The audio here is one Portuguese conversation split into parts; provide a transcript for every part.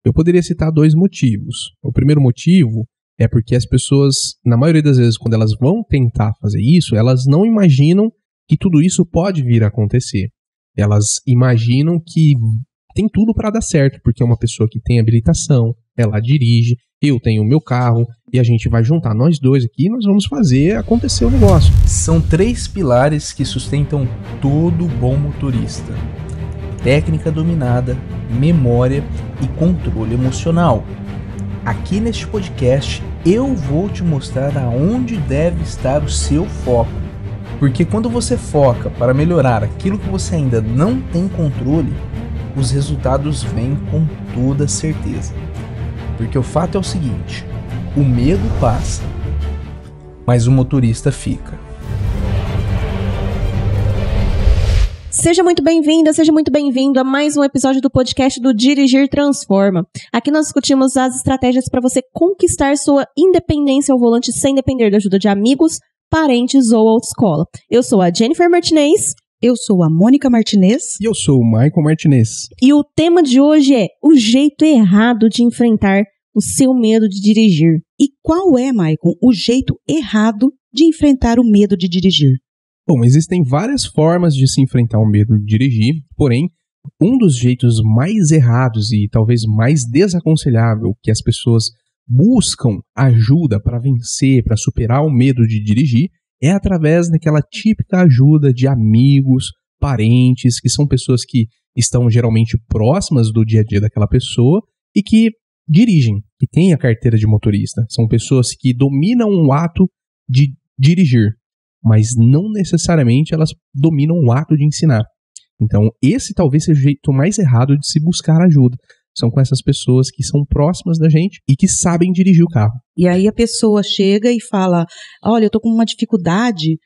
Eu poderia citar 2 motivos. O primeiro motivo é porque as pessoas, na maioria das vezes, quando elas vão tentar fazer isso, elas não imaginam que tudo isso pode vir a acontecer. Elas imaginam que tem tudo para dar certo, porque é uma pessoa que tem habilitação, ela dirige, eu tenho o meu carro, e a gente vai juntar nós dois aqui e nós vamos fazer acontecer o negócio. São 3 pilares que sustentam todo bom motorista: técnica dominada, memória e controle emocional. Aqui neste podcast eu vou te mostrar aonde deve estar o seu foco. Porque quando você foca para melhorar aquilo que você ainda não tem controle, os resultados vêm com toda certeza. Porque o fato é o seguinte: o medo passa, mas o motorista fica. Seja muito bem-vinda, seja muito bem-vindo a mais um episódio do podcast do Dirigir Transforma. Aqui nós discutimos as estratégias para você conquistar sua independência ao volante sem depender da ajuda de amigos, parentes ou autoescola. Eu sou a Jennifer Martinez. Eu sou a Mônica Martinez. E eu sou o Michael Martinez. E o tema de hoje é o jeito errado de enfrentar o seu medo de dirigir. E qual é, Michael, o jeito errado de enfrentar o medo de dirigir? Bom, existem várias formas de se enfrentar o medo de dirigir, porém, um dos jeitos mais errados e talvez mais desaconselhável que as pessoas buscam ajuda para vencer, para superar o medo de dirigir, é através daquela típica ajuda de amigos, parentes, que são pessoas que estão geralmente próximas do dia a dia daquela pessoa e que dirigem, que têm a carteira de motorista. São pessoas que dominam o ato de dirigir, mas não necessariamente elas dominam o ato de ensinar. Então, esse talvez seja o jeito mais errado de se buscar ajuda. São com essas pessoas que são próximas da gente e que sabem dirigir o carro. E aí a pessoa chega e fala: olha, eu tô com uma dificuldade,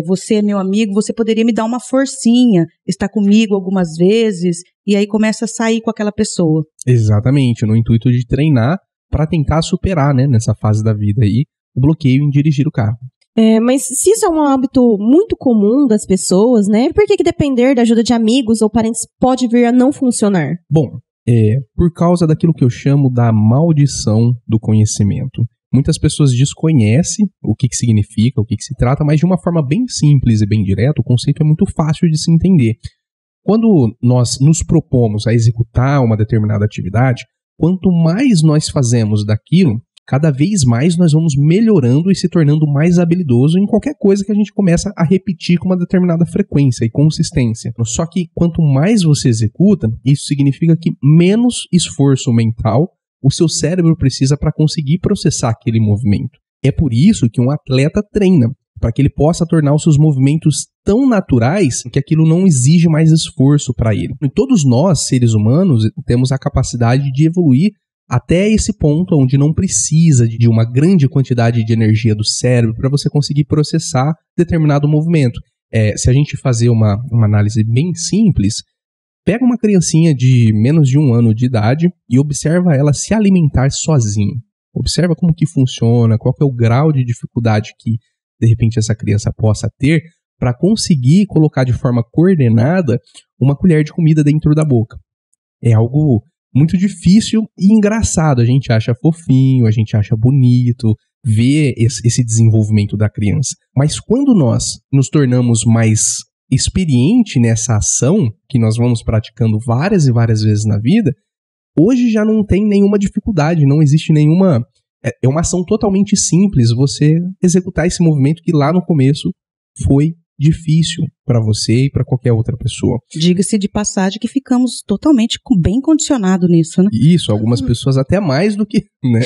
você é meu amigo, você poderia me dar uma forcinha, está comigo algumas vezes, e aí começa a sair com aquela pessoa. Exatamente, no intuito de treinar para tentar superar, né, nessa fase da vida aí, o bloqueio em dirigir o carro. Mas se isso é um hábito muito comum das pessoas, né, por que depender da ajuda de amigos ou parentes pode vir a não funcionar? Bom, por causa daquilo que eu chamo da maldição do conhecimento. Muitas pessoas desconhecem o que significa, o que se trata, mas de uma forma bem simples e bem direta, o conceito é muito fácil de se entender. Quando nós nos propomos a executar uma determinada atividade, quanto mais nós fazemos daquilo, cada vez mais nós vamos melhorando e se tornando mais habilidoso em qualquer coisa que a gente começa a repetir com uma determinada frequência e consistência. Só que quanto mais você executa, isso significa que menos esforço mental o seu cérebro precisa para conseguir processar aquele movimento. É por isso que um atleta treina, para que ele possa tornar os seus movimentos tão naturais que aquilo não exige mais esforço para ele. E todos nós, seres humanos, temos a capacidade de evoluir até esse ponto onde não precisa de uma grande quantidade de energia do cérebro para você conseguir processar determinado movimento. Se a gente fazer uma análise bem simples, pega uma criancinha de menos de 1 ano de idade e observa ela se alimentar sozinha. Observa como que funciona, qual que é o grau de dificuldade que, de repente, essa criança possa ter para conseguir colocar de forma coordenada uma colher de comida dentro da boca. É algo muito difícil e engraçado. A gente acha fofinho, a gente acha bonito ver esse desenvolvimento da criança. Mas quando nós nos tornamos mais experientes nessa ação, que nós vamos praticando várias e várias vezes na vida, hoje já não tem nenhuma dificuldade, não existe nenhuma... É uma ação totalmente simples você executar esse movimento que lá no começo foi difícil para você e para qualquer outra pessoa. Diga-se de passagem que ficamos totalmente bem condicionados nisso, né? Isso, algumas pessoas até mais do que, né?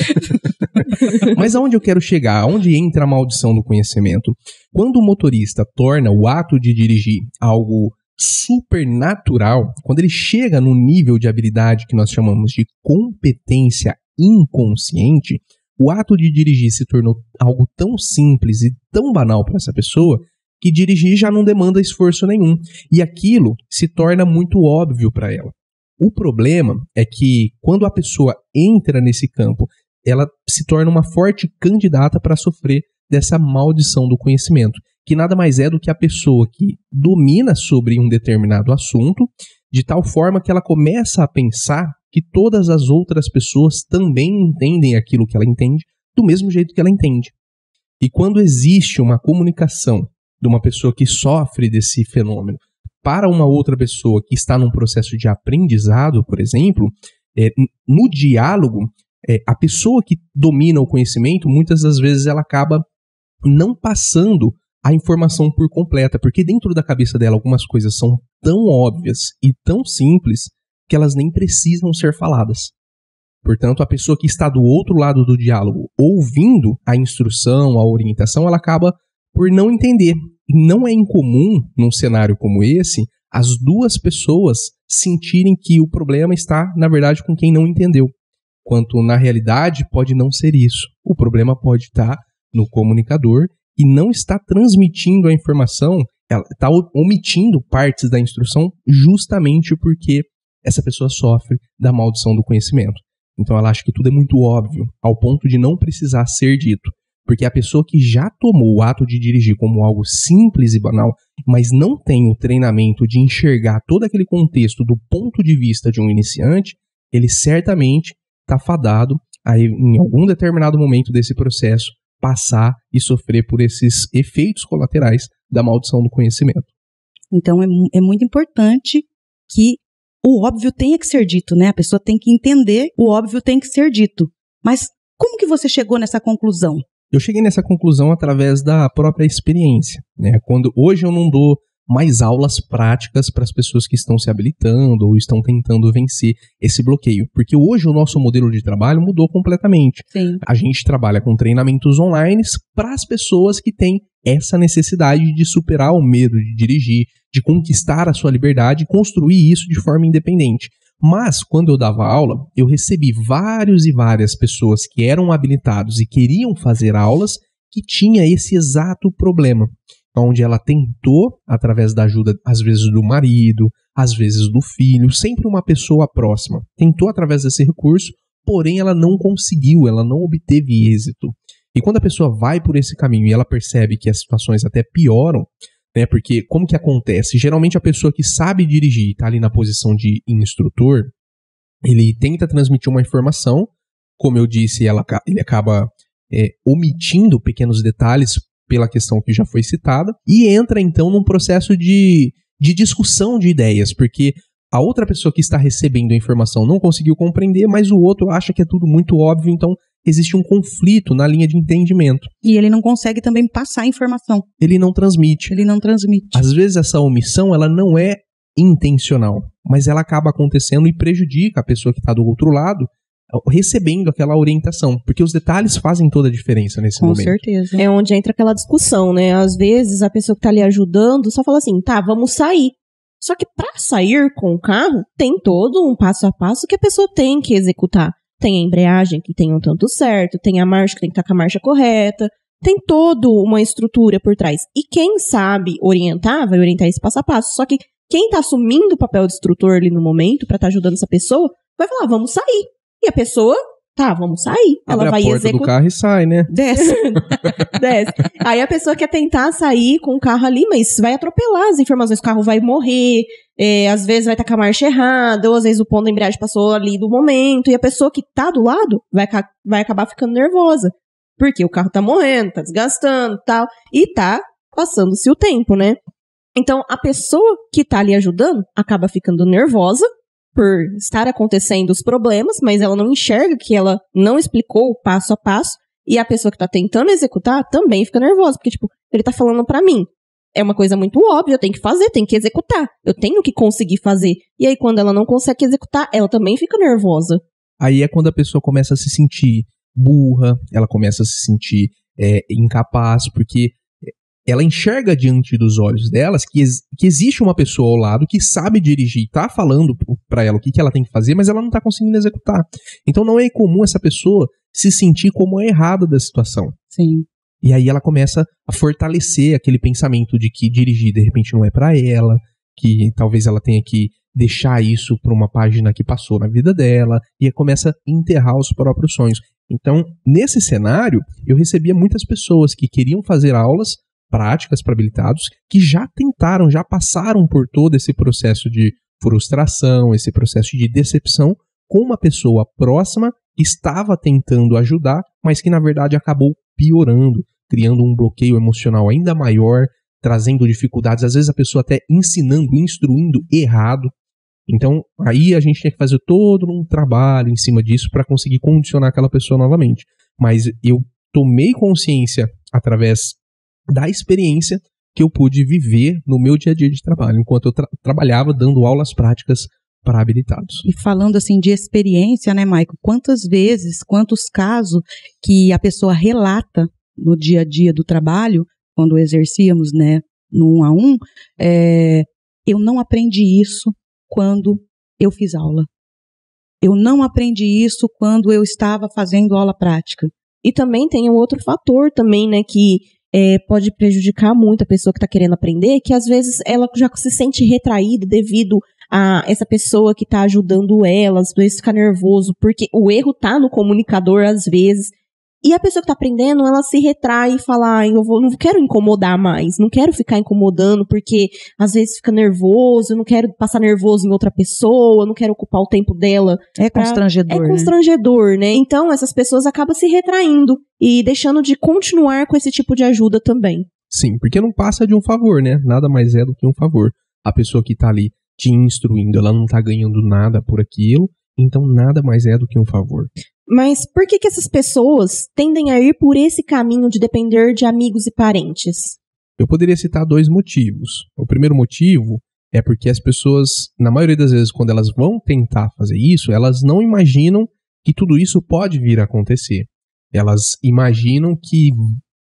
Mas aonde eu quero chegar? Aonde entra a maldição do conhecimento? Quando o motorista torna o ato de dirigir algo supernatural, quando ele chega no nível de habilidade que nós chamamos de competência inconsciente, o ato de dirigir se tornou algo tão simples e tão banal para essa pessoa que dirigir já não demanda esforço nenhum. E aquilo se torna muito óbvio para ela. O problema é que quando a pessoa entra nesse campo, ela se torna uma forte candidata para sofrer dessa maldição do conhecimento, que nada mais é do que a pessoa que domina sobre um determinado assunto, de tal forma que ela começa a pensar que todas as outras pessoas também entendem aquilo que ela entende do mesmo jeito que ela entende. E quando existe uma comunicação de uma pessoa que sofre desse fenômeno para uma outra pessoa que está num processo de aprendizado, por exemplo, no diálogo, a pessoa que domina o conhecimento, muitas das vezes ela acaba não passando a informação por completa, porque dentro da cabeça dela algumas coisas são tão óbvias e tão simples que elas nem precisam ser faladas. Portanto, a pessoa que está do outro lado do diálogo, ouvindo a instrução, a orientação, ela acaba por não entender. E não é incomum, num cenário como esse, as duas pessoas sentirem que o problema está, na verdade, com quem não entendeu. Quanto, na realidade, pode não ser isso. O problema pode estar no comunicador e não está transmitindo a informação, ela está omitindo partes da instrução justamente porque essa pessoa sofre da maldição do conhecimento. Então ela acha que tudo é muito óbvio, ao ponto de não precisar ser dito. Porque a pessoa que já tomou o ato de dirigir como algo simples e banal, mas não tem o treinamento de enxergar todo aquele contexto do ponto de vista de um iniciante, ele certamente está fadado a, em algum determinado momento desse processo, passar e sofrer por esses efeitos colaterais da maldição do conhecimento. Então é muito importante que o óbvio tenha que ser dito, né? A pessoa tem que entender, o óbvio tem que ser dito. Mas como que você chegou nessa conclusão? Eu cheguei nessa conclusão através da própria experiência, né? Hoje eu não dou mais aulas práticas para as pessoas que estão se habilitando ou estão tentando vencer esse bloqueio, porque hoje o nosso modelo de trabalho mudou completamente. Sim. A gente trabalha com treinamentos online para as pessoas que têm essa necessidade de superar o medo de dirigir, de conquistar a sua liberdade e construir isso de forma independente. Mas, quando eu dava aula, eu recebi vários e várias pessoas que eram habilitados e queriam fazer aulas que tinha esse exato problema, onde ela tentou, através da ajuda, às vezes do marido, às vezes do filho, sempre uma pessoa próxima, tentou através desse recurso, porém ela não conseguiu, ela não obteve êxito. E quando a pessoa vai por esse caminho e ela percebe que as situações até pioram, né, porque como que acontece? Geralmente a pessoa que sabe dirigir, está ali na posição de instrutor, ele tenta transmitir uma informação, como eu disse, ele acaba omitindo pequenos detalhes pela questão que já foi citada, e entra então num processo de discussão de ideias, porque a outra pessoa que está recebendo a informação não conseguiu compreender, mas o outro acha que é tudo muito óbvio, então existe um conflito na linha de entendimento. E ele não consegue também passar a informação. Ele não transmite. Às vezes essa omissão ela não é intencional, mas ela acaba acontecendo e prejudica a pessoa que está do outro lado, recebendo aquela orientação, porque os detalhes fazem toda a diferença nesse momento. Com certeza. É onde entra aquela discussão, né? Às vezes a pessoa que tá ali ajudando só fala assim, tá, vamos sair. Só que para sair com o carro, tem todo um passo a passo que a pessoa tem que executar. Tem a embreagem que tem um tanto certo, tem a marcha que tem que estar com a marcha correta, tem toda uma estrutura por trás. E quem sabe orientar, vai orientar esse passo a passo. Só que quem tá assumindo o papel de instrutor ali no momento, para estar ajudando essa pessoa, vai falar, vamos sair. E a pessoa, tá, vamos sair. Ela vai a porta do carro e sai, né? Desce. Desce. Aí a pessoa quer tentar sair com o carro ali, mas vai atropelar as informações. O carro vai morrer, às vezes vai estar com a marcha errada, ou às vezes o ponto da embreagem passou ali do momento, e a pessoa que tá do lado vai acabar ficando nervosa. Porque o carro tá morrendo, tá desgastando e tal, e tá passando-se o tempo, né? Então, a pessoa que tá ali ajudando acaba ficando nervosa, por estar acontecendo os problemas, mas ela não enxerga que ela não explicou o passo a passo, e a pessoa que tá tentando executar também fica nervosa, porque, tipo, ele tá falando pra mim, é uma coisa muito óbvia, eu tenho que fazer, tenho que executar, eu tenho que conseguir fazer, e aí quando ela não consegue executar, ela também fica nervosa. Aí é quando a pessoa começa a se sentir burra, ela começa a se sentir incapaz, porque ela enxerga diante dos olhos delas que existe uma pessoa ao lado que sabe dirigir, tá falando pra ela o que ela tem que fazer, mas ela não tá conseguindo executar. Então não é comum essa pessoa se sentir como a errada da situação. Sim. E aí ela começa a fortalecer aquele pensamento de que dirigir de repente não é pra ela, que talvez ela tenha que deixar isso pra uma página que passou na vida dela, e começa a enterrar os próprios sonhos. Então, nesse cenário, eu recebia muitas pessoas que queriam fazer aulas práticas para habilitados, que já tentaram, já passaram por todo esse processo de frustração, esse processo de decepção, com uma pessoa próxima, estava tentando ajudar, mas que na verdade acabou piorando, criando um bloqueio emocional ainda maior, trazendo dificuldades, às vezes a pessoa até ensinando, instruindo errado. Então, aí a gente tinha que fazer todo um trabalho em cima disso para conseguir condicionar aquela pessoa novamente. Mas eu tomei consciência, através da experiência, que eu pude viver no meu dia a dia de trabalho, enquanto eu trabalhava dando aulas práticas para habilitados. E falando assim de experiência, né, Maico? Quantas vezes, quantos casos que a pessoa relata no dia a dia do trabalho, quando exercíamos, né, no 1 a 1, eu não aprendi isso quando eu fiz aula. Eu não aprendi isso quando eu estava fazendo aula prática. E também tem um outro fator também, né, que pode prejudicar muito a pessoa que está querendo aprender, que às vezes ela já se sente retraída devido a essa pessoa que está ajudando ela, às vezes fica nervoso, porque o erro está no comunicador às vezes. E a pessoa que está aprendendo, ela se retrai e fala, não quero incomodar mais, não quero ficar incomodando, porque às vezes fica nervoso, eu não quero passar nervoso em outra pessoa, não quero ocupar o tempo dela. É constrangedor, É constrangedor, né? Então, essas pessoas acabam se retraindo e deixando de continuar com esse tipo de ajuda também. Sim, porque não passa de um favor, né? Nada mais é do que um favor. A pessoa que está ali te instruindo, ela não está ganhando nada por aquilo, então nada mais é do que um favor. Mas por que essas pessoas tendem a ir por esse caminho de depender de amigos e parentes? Eu poderia citar 2 motivos. O primeiro motivo é porque as pessoas, na maioria das vezes, quando elas vão tentar fazer isso, elas não imaginam que tudo isso pode vir a acontecer. Elas imaginam que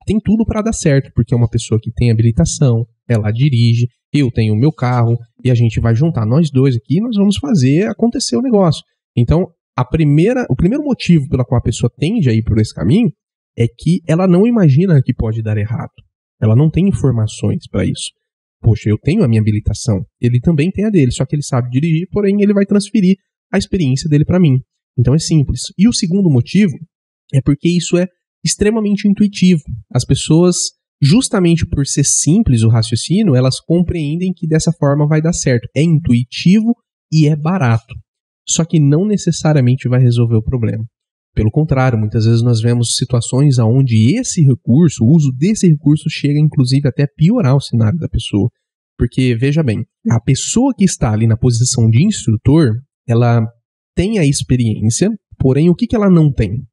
tem tudo para dar certo, porque é uma pessoa que tem habilitação, ela dirige, eu tenho o meu carro, e a gente vai juntar nós dois aqui e nós vamos fazer acontecer o negócio. Então, o primeiro motivo pelo qual a pessoa tende a ir por esse caminho é que ela não imagina que pode dar errado. Ela não tem informações para isso. Poxa, eu tenho a minha habilitação, ele também tem a dele, só que ele sabe dirigir, porém ele vai transferir a experiência dele para mim. Então é simples. E o segundo motivo é porque isso é extremamente intuitivo. As pessoas, justamente por ser simples o raciocínio, elas compreendem que dessa forma vai dar certo. É intuitivo e é barato. Só que não necessariamente vai resolver o problema. Pelo contrário, muitas vezes nós vemos situações onde esse recurso, o uso desse recurso chega inclusive até a piorar o cenário da pessoa. Porque, veja bem, a pessoa que está ali na posição de instrutor, ela tem a experiência, porém o que ela não tem?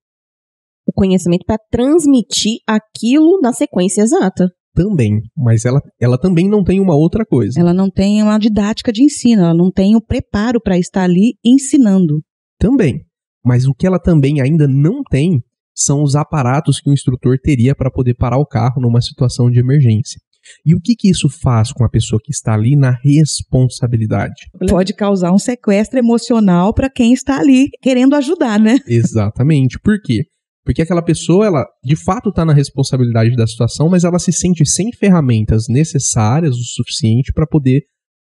O conhecimento para transmitir aquilo na sequência exata. Também, mas ela também não tem uma outra coisa. Ela não tem uma didática de ensino, ela não tem o preparo para estar ali ensinando. Também, mas o que ela também ainda não tem são os aparatos que o instrutor teria para poder parar o carro numa situação de emergência. E o que isso faz com a pessoa que está ali na responsabilidade? Pode causar um sequestro emocional para quem está ali querendo ajudar, né? Exatamente. Por quê? Porque aquela pessoa, ela de fato está na responsabilidade da situação, mas ela se sente sem ferramentas necessárias o suficiente para poder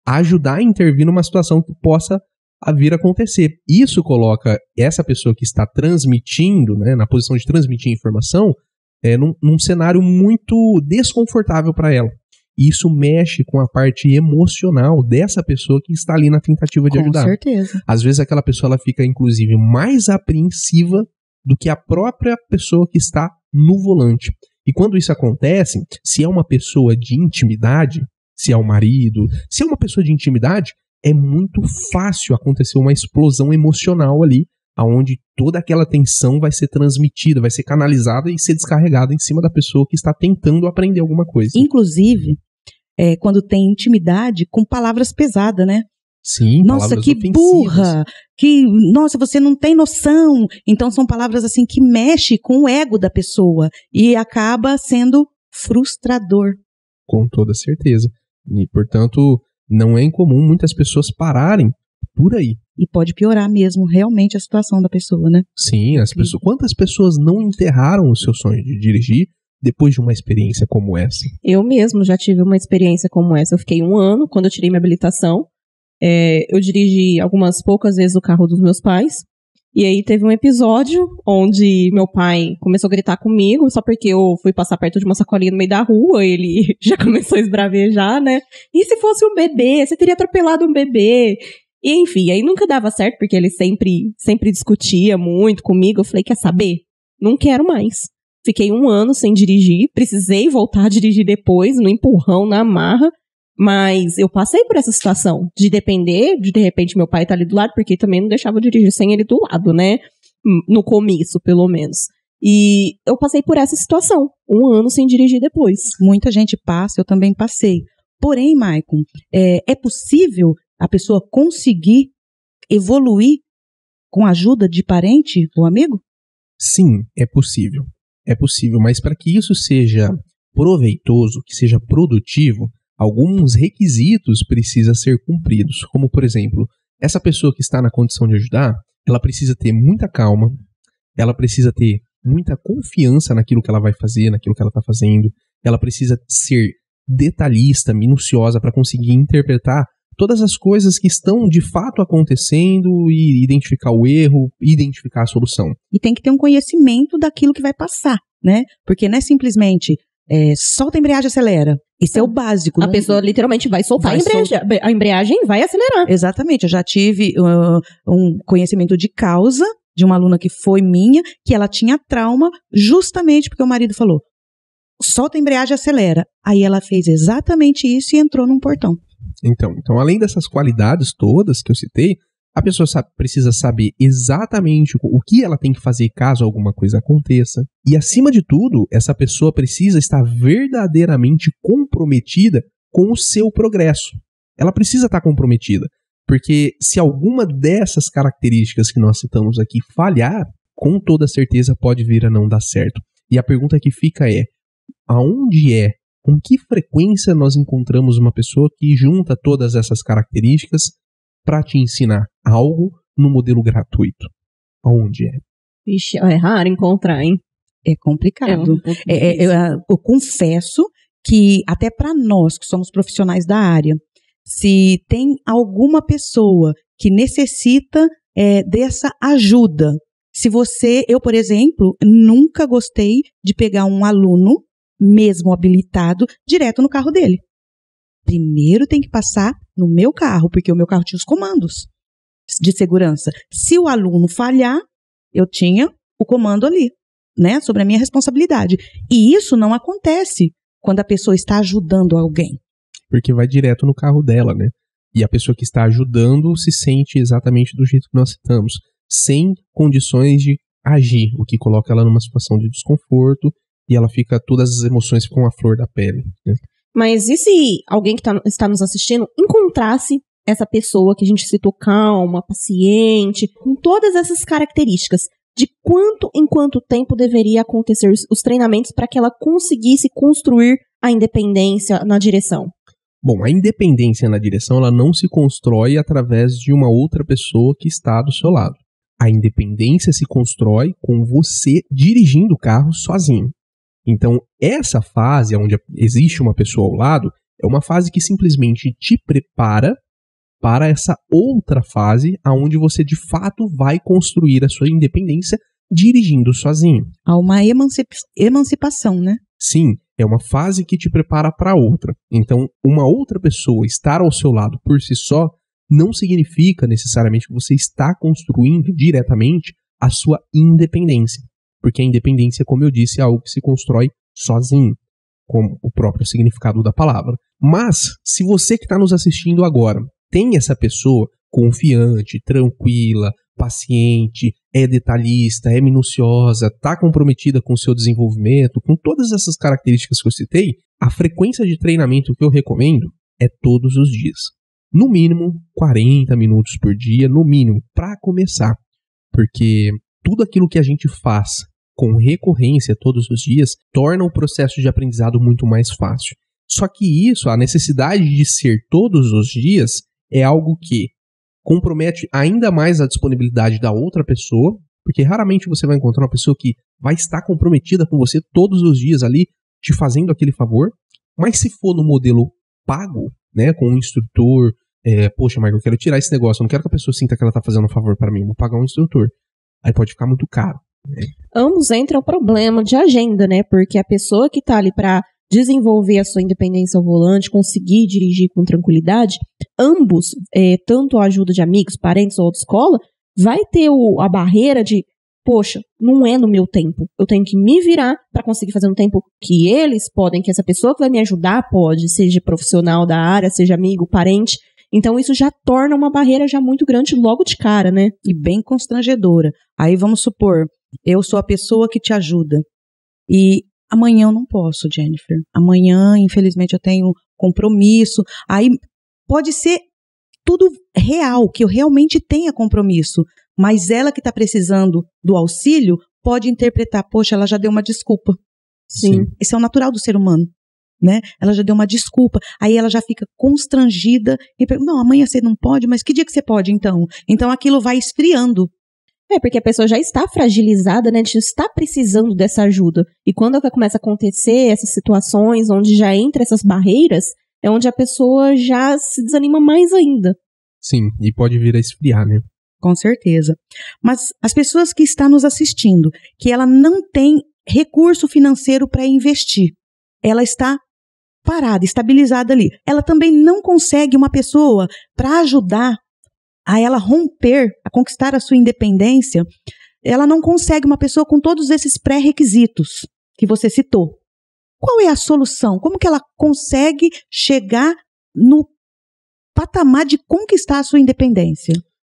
ajudar a intervir numa situação que possa vir a acontecer. Isso coloca essa pessoa que está transmitindo, né, na posição de transmitir informação, num cenário muito desconfortável para ela. E isso mexe com a parte emocional dessa pessoa que está ali na tentativa de ajudar. Com certeza. Às vezes aquela pessoa ela fica, inclusive, mais apreensiva do que a própria pessoa que está no volante. E quando isso acontece, se é uma pessoa de intimidade, se é o marido, se é uma pessoa de intimidade, é muito fácil acontecer uma explosão emocional ali, onde toda aquela tensão vai ser transmitida, vai ser canalizada e ser descarregada em cima da pessoa que está tentando aprender alguma coisa. Inclusive, quando tem intimidade com palavras pesadas, né? Sim, nossa, que ofensivas. burra, nossa, você não tem noção. Então são palavras assim que mexem com o ego da pessoa e acaba sendo frustrador. Com toda certeza. E, portanto, não é incomum muitas pessoas pararem por aí. E pode piorar mesmo realmente a situação da pessoa, né? Sim, quantas pessoas não enterraram o seu sonho de dirigir depois de uma experiência como essa? Eu mesmo já tive uma experiência como essa. Eu fiquei 1 ano quando eu tirei minha habilitação. Eu dirigi algumas poucas vezes o carro dos meus pais. E aí teve um episódio onde meu pai começou a gritar comigo, só porque eu fui passar perto de uma sacolinha no meio da rua, ele já começou a esbravejar, né? E se fosse um bebê? Você teria atropelado um bebê? E enfim, aí nunca dava certo, porque ele sempre discutia muito comigo. Eu falei, quer saber? Não quero mais. Fiquei 1 ano sem dirigir, precisei voltar a dirigir depois, no empurrão, na marra. Mas eu passei por essa situação de depender, de repente meu pai tá ali do lado, porque também não deixava eu dirigir sem ele do lado, né? No começo, pelo menos. E eu passei por essa situação, 1 ano sem dirigir depois. Muita gente passa, eu também passei. Porém, Maicon, é possível a pessoa conseguir evoluir com a ajuda de parente ou amigo? Sim, é possível. É possível, mas para que isso seja proveitoso, que seja produtivo, alguns requisitos precisam ser cumpridos. Como, por exemplo, essa pessoa que está na condição de ajudar, ela precisa ter muita calma, ela precisa ter muita confiança naquilo que ela vai fazer, naquilo que ela está fazendo, ela precisa ser detalhista, minuciosa para conseguir interpretar todas as coisas que estão de fato acontecendo e identificar o erro, identificar a solução. E tem que ter um conhecimento daquilo que vai passar, né? Porque não é simplesmente solta a embreagem e acelera. Isso é o básico. A pessoa literalmente vai soltar a embreagem e vai acelerar. Exatamente. Eu já tive um conhecimento de causa de uma aluna que foi minha, que ela tinha trauma justamente porque o marido falou, solta a embreagem e acelera. Aí ela fez exatamente isso e entrou num portão. Então, além dessas qualidades todas que eu citei, a pessoa precisa saber exatamente o que ela tem que fazer caso alguma coisa aconteça. E, acima de tudo, essa pessoa precisa estar verdadeiramente comprometida com o seu progresso. Ela precisa estar comprometida, porque se alguma dessas características que nós citamos aqui falhar, com toda certeza pode vir a não dar certo. E a pergunta que fica com que frequência nós encontramos uma pessoa que junta todas essas características para te ensinar algo no modelo gratuito? Aonde é? Vixe, é raro encontrar, hein? É complicado. Eu confesso que até para nós que somos profissionais da área, se tem alguma pessoa que necessita dessa ajuda, eu, por exemplo, nunca gostei de pegar um aluno mesmo habilitado, direto no carro dele. Primeiro tem que passar no meu carro, porque o meu carro tinha os comandos de segurança. Se o aluno falhar, eu tinha o comando ali, né, sobre a minha responsabilidade. E isso não acontece quando a pessoa está ajudando alguém. Porque vai direto no carro dela, né? E a pessoa que está ajudando se sente exatamente do jeito que nós citamos, sem condições de agir, o que coloca ela numa situação de desconforto e ela fica, todas as emoções ficam à flor da pele, né? Mas e se alguém que está nos assistindo encontrasse essa pessoa que a gente citou, calma, paciente, com todas essas características, de quanto em quanto tempo deveria acontecer os treinamentos para que ela conseguisse construir a independência na direção? Bom, a independência na direção ela não se constrói através de uma outra pessoa que está do seu lado. A independência se constrói com você dirigindo o carro sozinho. Então, essa fase onde existe uma pessoa ao lado é uma fase que simplesmente te prepara para essa outra fase onde você de fato vai construir a sua independência dirigindo sozinho. Há uma emancipação, né? Sim, é uma fase que te prepara para outra. Então, uma outra pessoa estar ao seu lado por si só não significa necessariamente que você está construindo diretamente a sua independência. Porque a independência, como eu disse, é algo que se constrói sozinho, como o próprio significado da palavra. Mas, se você que está nos assistindo agora tem essa pessoa confiante, tranquila, paciente, é detalhista, é minuciosa, está comprometida com o seu desenvolvimento, com todas essas características que eu citei, a frequência de treinamento que eu recomendo é todos os dias. No mínimo, 40 minutos por dia, no mínimo, para começar. Porque tudo aquilo que a gente faz com recorrência todos os dias torna o processo de aprendizado muito mais fácil. Só que isso, a necessidade de ser todos os dias, é algo que compromete ainda mais a disponibilidade da outra pessoa, porque raramente você vai encontrar uma pessoa que vai estar comprometida com você todos os dias ali, te fazendo aquele favor. Mas se for no modelo pago, né, com um instrutor, poxa, Marco, eu quero tirar esse negócio, eu não quero que a pessoa sinta que ela está fazendo um favor para mim, eu vou pagar um instrutor. Aí pode ficar muito caro, né? Ambos entram o problema de agenda, né? Porque a pessoa que está ali para desenvolver a sua independência ao volante, conseguir dirigir com tranquilidade, ambos, tanto a ajuda de amigos, parentes ou autoescola, vai ter a barreira de, poxa, não é no meu tempo. Eu tenho que me virar para conseguir fazer no tempo que eles podem, que essa pessoa que vai me ajudar pode, seja profissional da área, seja amigo, parente. Então isso já torna uma barreira já muito grande logo de cara, né? E bem constrangedora. Aí vamos supor, eu sou a pessoa que te ajuda. E amanhã eu não posso, Jennifer. Amanhã, infelizmente, eu tenho compromisso. Aí pode ser tudo real, que eu realmente tenha compromisso. Mas ela que está precisando do auxílio pode interpretar, poxa, ela já deu uma desculpa. Sim. Esse é o natural do ser humano, né? Ela já deu uma desculpa. Aí ela já fica constrangida e pergunta, não, amanhã você não pode, mas que dia que você pode então? Então aquilo vai esfriando. Porque a pessoa já está fragilizada, né? A gente está precisando dessa ajuda. E quando começa a acontecer essas situações onde já entra essas barreiras, é onde a pessoa já se desanima mais ainda. Sim, e pode vir a esfriar, né? Com certeza. Mas as pessoas que estão nos assistindo, que ela não tem recurso financeiro para investir, ela está parada, estabilizada ali. Ela também não consegue uma pessoa para ajudar a ela romper, a conquistar a sua independência. Ela não consegue uma pessoa com todos esses pré-requisitos que você citou. Qual é a solução? Como que ela consegue chegar no patamar de conquistar a sua independência?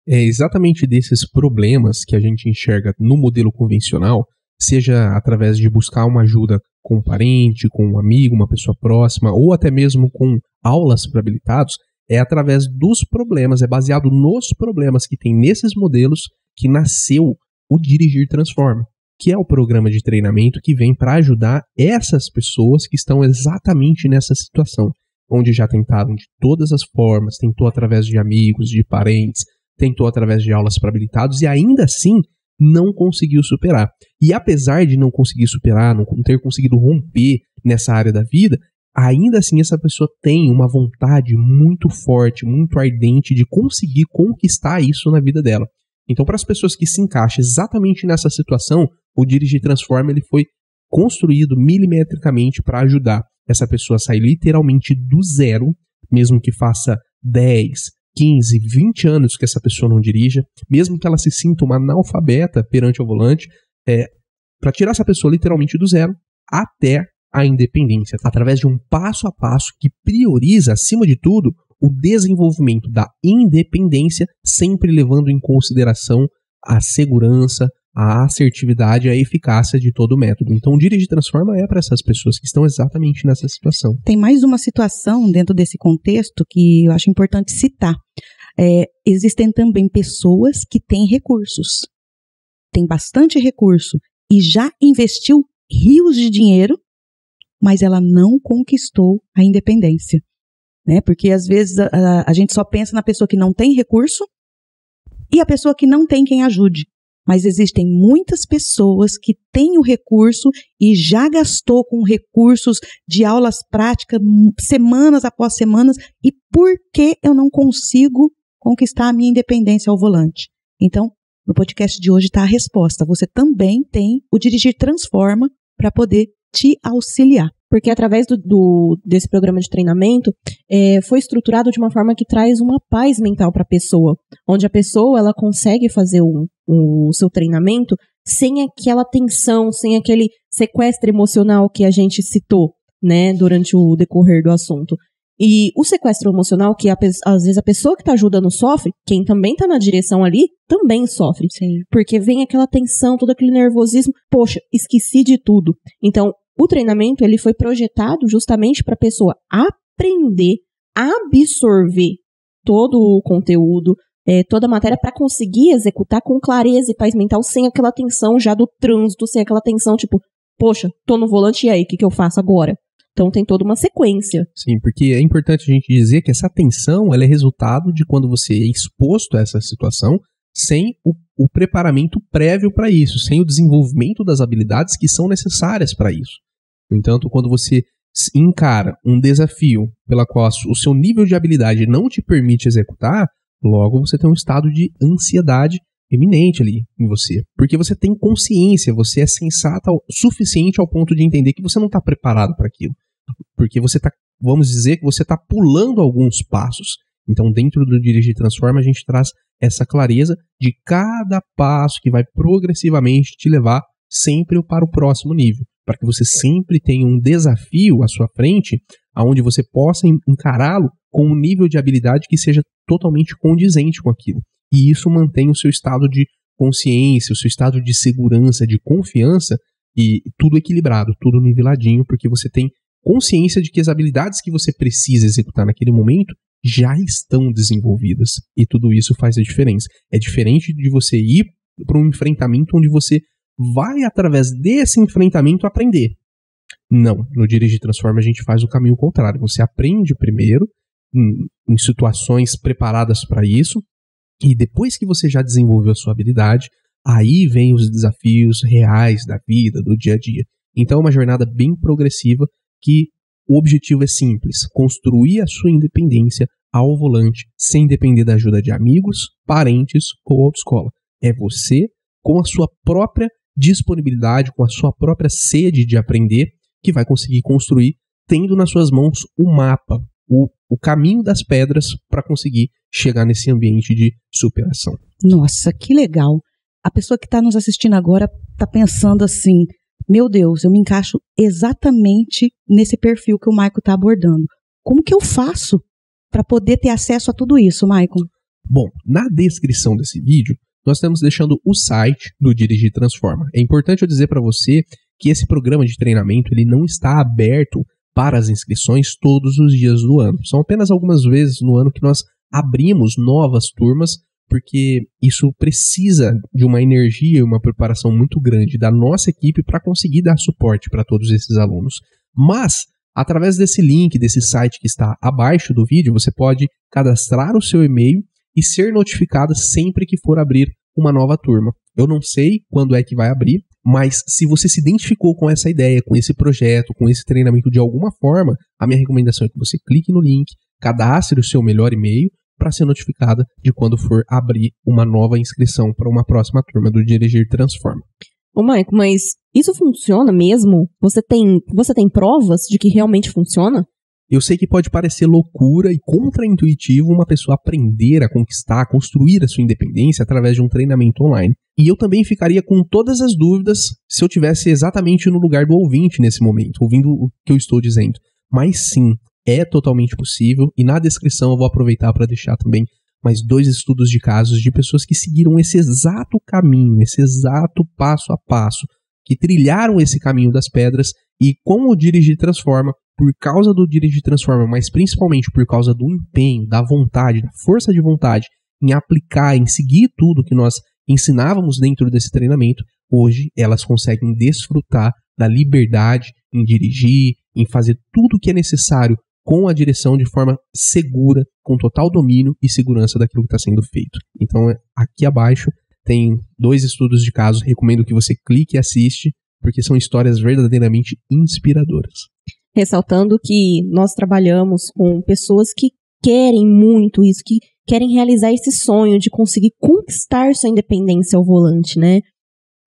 É exatamente desses problemas que a gente enxerga no modelo convencional, seja através de buscar uma ajuda com um parente, com um amigo, uma pessoa próxima, ou até mesmo com aulas para habilitados, é através dos problemas, é baseado nos problemas que tem nesses modelos que nasceu o Dirigir Transforma, que é o programa de treinamento que vem para ajudar essas pessoas que estão exatamente nessa situação, onde já tentaram de todas as formas, tentou através de amigos, de parentes, tentou através de aulas para habilitados e ainda assim não conseguiu superar. E apesar de não conseguir superar, não ter conseguido romper nessa área da vida, ainda assim essa pessoa tem uma vontade muito forte, muito ardente de conseguir conquistar isso na vida dela. Então, para as pessoas que se encaixam exatamente nessa situação, o Dirigir Transforma ele foi construído milimetricamente para ajudar essa pessoa a sair literalmente do zero, mesmo que faça 10, 15, 20 anos que essa pessoa não dirija, mesmo que ela se sinta uma analfabeta perante o volante, para tirar essa pessoa literalmente do zero até a independência, através de um passo a passo que prioriza, acima de tudo, o desenvolvimento da independência, sempre levando em consideração a segurança, a assertividade e a eficácia de todo o método. Então, o Dirigir Transforma é para essas pessoas que estão exatamente nessa situação. Tem mais uma situação dentro desse contexto que eu acho importante citar. Existem também pessoas que têm recursos, têm bastante recurso e já investiu rios de dinheiro, mas ela não conquistou a independência. Né? Porque às vezes a gente só pensa na pessoa que não tem recurso e a pessoa que não tem quem ajude. Mas existem muitas pessoas que têm o recurso e já gastou com recursos de aulas práticas semanas após semanas. E por que eu não consigo conquistar a minha independência ao volante? Então, no podcast de hoje está a resposta. Você também tem o Dirigir Transforma para poder te auxiliar. Porque através desse programa de treinamento, foi estruturado de uma forma que traz uma paz mental para a pessoa, onde a pessoa ela consegue fazer o seu treinamento sem aquela tensão, sem aquele sequestro emocional que a gente citou, né, durante o decorrer do assunto. E o sequestro emocional, que às vezes a pessoa que está ajudando sofre, quem também está na direção ali também sofre. Sim. Porque vem aquela tensão, todo aquele nervosismo, poxa, esqueci de tudo. Então, o treinamento ele foi projetado justamente para a pessoa aprender, absorver todo o conteúdo, toda a matéria para conseguir executar com clareza e paz mental, sem aquela tensão já do trânsito, sem aquela tensão tipo, poxa, tô no volante e aí, o que eu faço agora? Então tem toda uma sequência. Sim, porque é importante a gente dizer que essa tensão ela é resultado de quando você é exposto a essa situação sem o preparamento prévio para isso, sem o desenvolvimento das habilidades que são necessárias para isso. No entanto, quando você encara um desafio pela qual o seu nível de habilidade não te permite executar, logo você tem um estado de ansiedade eminente ali em você. Porque você tem consciência, você é sensata o suficiente ao ponto de entender que você não está preparado para aquilo. Porque vamos dizer que você está pulando alguns passos. Então, dentro do Dirige Transforma, a gente traz essa clareza de cada passo que vai progressivamente te levar sempre para o próximo nível, para que você sempre tenha um desafio à sua frente, aonde você possa encará-lo com um nível de habilidade que seja totalmente condizente com aquilo. E isso mantém o seu estado de consciência, o seu estado de segurança, de confiança, e tudo equilibrado, tudo niveladinho, porque você tem consciência de que as habilidades que você precisa executar naquele momento já estão desenvolvidas. E tudo isso faz a diferença. É diferente de você ir para um enfrentamento onde você vai, através desse enfrentamento, aprender. Não, no Dirige Transforma a gente faz o caminho contrário. Você aprende primeiro, em situações preparadas para isso, e depois que você já desenvolveu a sua habilidade, aí vem os desafios reais da vida, do dia a dia. Então é uma jornada bem progressiva que o objetivo é simples: construir a sua independência ao volante, sem depender da ajuda de amigos, parentes ou autoescola. É você, com a sua própria disponibilidade, com a sua própria sede de aprender, que vai conseguir construir, tendo nas suas mãos o mapa, o caminho das pedras para conseguir chegar nesse ambiente de superação. Nossa, que legal. A pessoa que está nos assistindo agora está pensando assim: meu Deus, eu me encaixo exatamente nesse perfil que o Maicon está abordando. Como que eu faço para poder ter acesso a tudo isso, Maicon? Bom, na descrição desse vídeo, nós estamos deixando o site do Dirige Transforma. É importante eu dizer para você que esse programa de treinamento ele não está aberto para as inscrições todos os dias do ano. São apenas algumas vezes no ano que nós abrimos novas turmas, porque isso precisa de uma energia e uma preparação muito grande da nossa equipe para conseguir dar suporte para todos esses alunos. Mas, através desse link, desse site que está abaixo do vídeo, você pode cadastrar o seu e-mail e ser notificado sempre que for abrir uma nova turma. Eu não sei quando é que vai abrir, mas se você se identificou com essa ideia, com esse projeto, com esse treinamento de alguma forma, a minha recomendação é que você clique no link, cadastre o seu melhor e-mail para ser notificada de quando for abrir uma nova inscrição para uma próxima turma do Dirigir Transforma. Ô Maicon, mas isso funciona mesmo? Você tem provas de que realmente funciona? Eu sei que pode parecer loucura e contraintuitivo uma pessoa aprender a conquistar, a construir a sua independência através de um treinamento online. E eu também ficaria com todas as dúvidas se eu tivesse exatamente no lugar do ouvinte nesse momento, ouvindo o que eu estou dizendo. Mas sim, é totalmente possível, e na descrição eu vou aproveitar para deixar também mais 2 estudos de casos de pessoas que seguiram esse exato caminho, esse exato passo a passo, que trilharam esse caminho das pedras e com o Dirige Transforma, por causa do Dirige Transforma, mas principalmente por causa do empenho, da vontade, da força de vontade em aplicar, em seguir tudo que nós ensinávamos dentro desse treinamento, hoje elas conseguem desfrutar da liberdade em dirigir, em fazer tudo o que é necessário com a direção de forma segura, com total domínio e segurança daquilo que está sendo feito. Então, aqui abaixo tem 2 estudos de casos, recomendo que você clique e assiste, porque são histórias verdadeiramente inspiradoras. Ressaltando que nós trabalhamos com pessoas que querem muito isso, que querem realizar esse sonho de conseguir conquistar sua independência ao volante, né?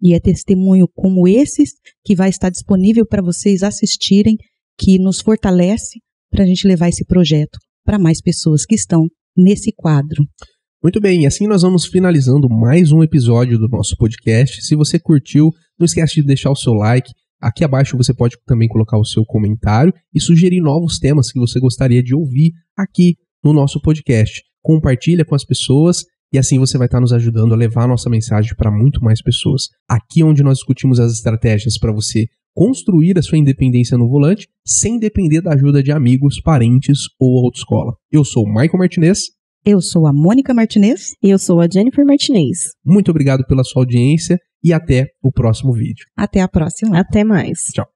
E é testemunho como esses que vai estar disponível para vocês assistirem, que nos fortalece para a gente levar esse projeto para mais pessoas que estão nesse quadro. Muito bem, e assim nós vamos finalizando mais um episódio do nosso podcast. Se você curtiu, não esquece de deixar o seu like. Aqui abaixo você pode também colocar o seu comentário e sugerir novos temas que você gostaria de ouvir aqui no nosso podcast. Compartilha com as pessoas e assim você vai estar nos ajudando a levar a nossa mensagem para muito mais pessoas. Aqui é onde nós discutimos as estratégias para você construir a sua independência no volante sem depender da ajuda de amigos, parentes ou autoescola. Eu sou o Maicon Martinez. Eu sou a Mônica Martinez. E eu sou a Jennifer Martinez. Muito obrigado pela sua audiência e até o próximo vídeo. Até a próxima. Até mais. Tchau.